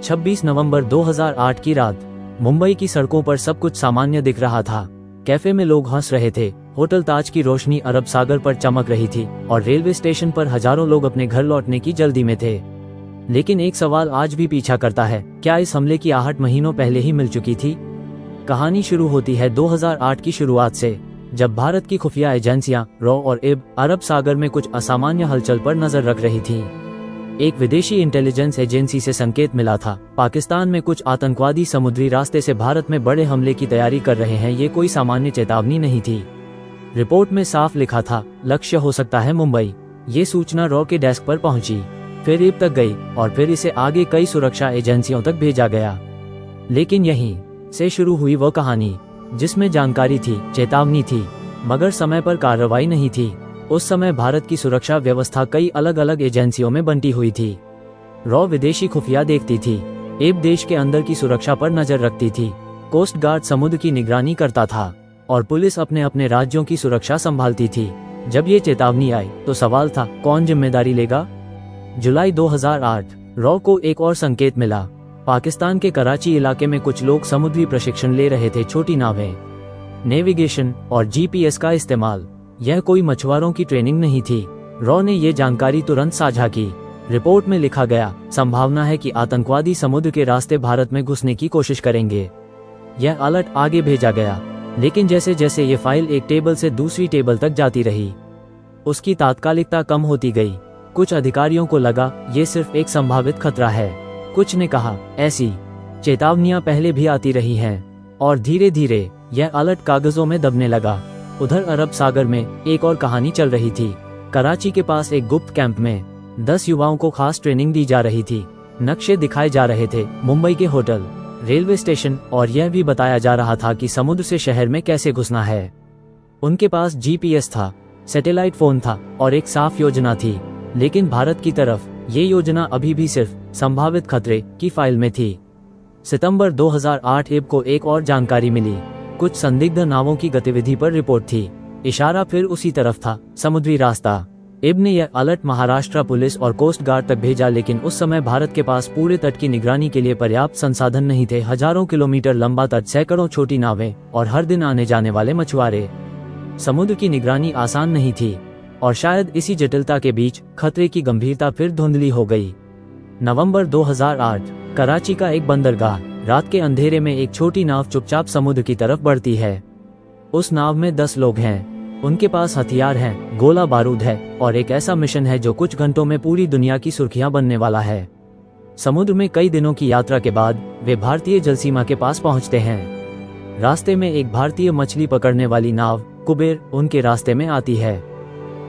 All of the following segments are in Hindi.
26 नवंबर 2008 की रात मुंबई की सड़कों पर सब कुछ सामान्य दिख रहा था। कैफे में लोग हंस रहे थे, होटल ताज की रोशनी अरब सागर पर चमक रही थी और रेलवे स्टेशन पर हजारों लोग अपने घर लौटने की जल्दी में थे। लेकिन एक सवाल आज भी पीछा करता है, क्या इस हमले की आहट महीनों पहले ही मिल चुकी थी? कहानी शुरू होती है 2008 की शुरुआत से, जब भारत की खुफिया एजेंसियां रॉ और इब अरब सागर में कुछ असामान्य हलचल पर नजर रख रही थीं। एक विदेशी इंटेलिजेंस एजेंसी से संकेत मिला था, पाकिस्तान में कुछ आतंकवादी समुद्री रास्ते से भारत में बड़े हमले की तैयारी कर रहे हैं। ये कोई सामान्य चेतावनी नहीं थी। रिपोर्ट में साफ लिखा था, लक्ष्य हो सकता है मुंबई। ये सूचना रॉ के डेस्क पर पहुंची, फिर इब तक गई और फिर इसे आगे कई सुरक्षा एजेंसियों तक भेजा गया। लेकिन यहीं से शुरू हुई वो कहानी जिसमें जानकारी थी, चेतावनी थी, मगर समय पर कार्रवाई नहीं थी। उस समय भारत की सुरक्षा व्यवस्था कई अलग अलग एजेंसियों में बंटी हुई थी। रॉ विदेशी खुफिया देखती थी, इब देश के अंदर की सुरक्षा पर नजर रखती थी, कोस्ट गार्ड समुद्र की निगरानी करता था और पुलिस अपने अपने राज्यों की सुरक्षा संभालती थी। जब ये चेतावनी आई तो सवाल था, कौन जिम्मेदारी लेगा? जुलाई 2008 रॉ को एक और संकेत मिला। पाकिस्तान के कराची इलाके में कुछ लोग समुद्री प्रशिक्षण ले रहे थे, छोटी नावें, नेविगेशन और जीपीएस का इस्तेमाल। यह कोई मछुआरों की ट्रेनिंग नहीं थी। रॉ ने यह जानकारी तुरंत साझा की। रिपोर्ट में लिखा गया, संभावना है कि आतंकवादी समुद्र के रास्ते भारत में घुसने की कोशिश करेंगे। यह अलर्ट आगे भेजा गया, लेकिन जैसे जैसे ये फाइल एक टेबल से दूसरी टेबल तक जाती रही, उसकी तात्कालिकता कम होती गई। कुछ अधिकारियों को लगा ये सिर्फ एक संभावित खतरा है। कुछ ने कहा, ऐसी चेतावनियां पहले भी आती रही हैं। और धीरे धीरे यह अलर्ट कागजों में दबने लगा। उधर अरब सागर में एक और कहानी चल रही थी। कराची के पास एक गुप्त कैंप में 10 युवाओं को खास ट्रेनिंग दी जा रही थी। नक्शे दिखाए जा रहे थे, मुंबई के होटल, रेलवे स्टेशन, और यह भी बताया जा रहा था कि समुद्र से शहर में कैसे घुसना है। उनके पास जीपीएस था, सैटेलाइट फोन था और एक साफ योजना थी। लेकिन भारत की तरफ ये योजना अभी भी सिर्फ संभावित खतरे की फाइल में थी। सितंबर 2008 इब को एक और जानकारी मिली। कुछ संदिग्ध नावों की गतिविधि पर रिपोर्ट थी। इशारा फिर उसी तरफ था, समुद्री रास्ता। इब ने यह अलर्ट महाराष्ट्र पुलिस और कोस्ट गार्ड तक भेजा, लेकिन उस समय भारत के पास पूरे तट की निगरानी के लिए पर्याप्त संसाधन नहीं थे। हजारों किलोमीटर लंबा तट, सैकड़ों छोटी नावें और हर दिन आने जाने वाले मछुआरे। समुद्र की निगरानी आसान नहीं थी और शायद इसी जटिलता के बीच खतरे की गंभीरता फिर धुंधली हो गई। नवंबर 2008 कराची का एक बंदरगाह। रात के अंधेरे में एक छोटी नाव चुपचाप समुद्र की तरफ बढ़ती है। उस नाव में 10 लोग हैं। उनके पास हथियार हैं, गोला बारूद है और एक ऐसा मिशन है जो कुछ घंटों में पूरी दुनिया की सुर्खियां बनने वाला है। समुद्र में कई दिनों की यात्रा के बाद वे भारतीय जलसीमा के पास पहुंचते हैं। रास्ते में एक भारतीय मछली पकड़ने वाली नाव कुबेर उनके रास्ते में आती है।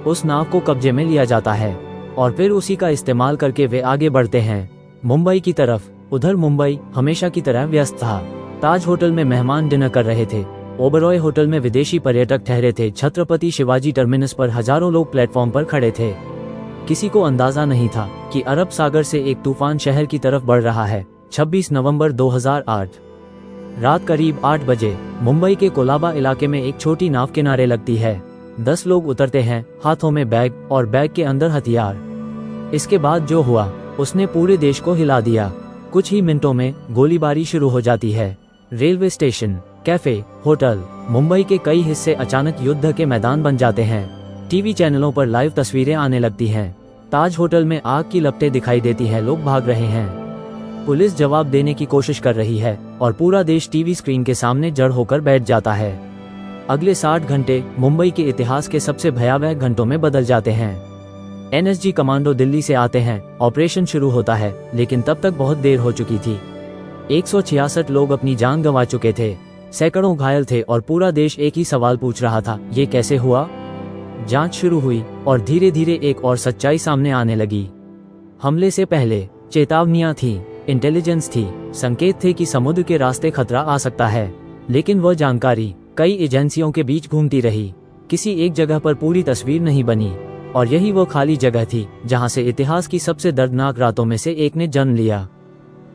उस नाव को कब्जे में लिया जाता है और फिर उसी का इस्तेमाल करके वे आगे बढ़ते हैं मुंबई की तरफ। उधर मुंबई हमेशा की तरह व्यस्त था। ताज होटल में मेहमान डिनर कर रहे थे, ओबरॉय होटल में विदेशी पर्यटक ठहरे थे, छत्रपति शिवाजी टर्मिनस पर हजारों लोग प्लेटफॉर्म पर खड़े थे। किसी को अंदाजा नहीं था कि अरब सागर से एक तूफान शहर की तरफ बढ़ रहा है। 26 नवंबर 2008 रात करीब 8 बजे मुंबई के कोलाबा इलाके में एक छोटी नाव किनारे लगती है। 10 लोग उतरते हैं, हाथों में बैग और बैग के अंदर हथियार। इसके बाद जो हुआ उसने पूरे देश को हिला दिया। कुछ ही मिनटों में गोलीबारी शुरू हो जाती है। Railway station, cafe, hotel, Mumbai के कई हिस्से अचानक युद्ध के मैदान बन जाते हैं। टीवी चैनलों पर लाइव तस्वीरें आने लगती हैं। ताज होटल में आग की लपटें दिखाई देती हैं, लोग भाग रहे हैं। पुलिस जवाब देने की कोशिश कर रही है और पूरा देश टीवी स्क्रीन के सामने जड़ होकर बैठ जाता है। अगले 60 घंटे मुंबई के इतिहास के सबसे भयावह घंटों में बदल जाते हैं। एनएसजी कमांडो दिल्ली से आते हैं, ऑपरेशन शुरू होता है, लेकिन तब तक बहुत देर हो चुकी थी। 166 लोग अपनी जान गंवा चुके थे, सैकड़ों घायल थे और पूरा देश एक ही सवाल पूछ रहा था, ये कैसे हुआ? जांच शुरू हुई और धीरे धीरे एक और सच्चाई सामने आने लगी। हमले से पहले चेतावनियां थी, इंटेलिजेंस थी, संकेत थे कि समुद्र के रास्ते खतरा आ सकता है। लेकिन वह जानकारी कई एजेंसियों के बीच घूमती रही। किसी एक जगह पर पूरी तस्वीर नहीं बनी और यही वो खाली जगह थी जहां से इतिहास की सबसे दर्दनाक रातों में से एक ने जन्म लिया।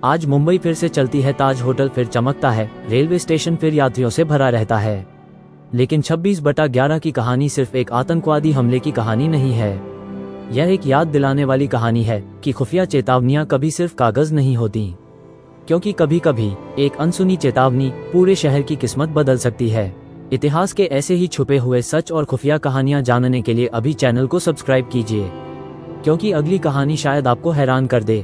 आज मुंबई फिर से चलती है, ताज होटल फिर चमकता है, रेलवे स्टेशन फिर यात्रियों से भरा रहता है। लेकिन 26/11 की कहानी सिर्फ एक आतंकवादी हमले की कहानी नहीं है। यह एक याद दिलाने वाली कहानी है कि खुफिया चेतावनियां कभी सिर्फ कागज नहीं होती, क्योंकि कभी कभी एक अनसुनी चेतावनी पूरे शहर की किस्मत बदल सकती है। इतिहास के ऐसे ही छुपे हुए सच और खुफिया कहानियां जानने के लिए अभी चैनल को सब्सक्राइब कीजिए, क्योंकि अगली कहानी शायद आपको हैरान कर दे।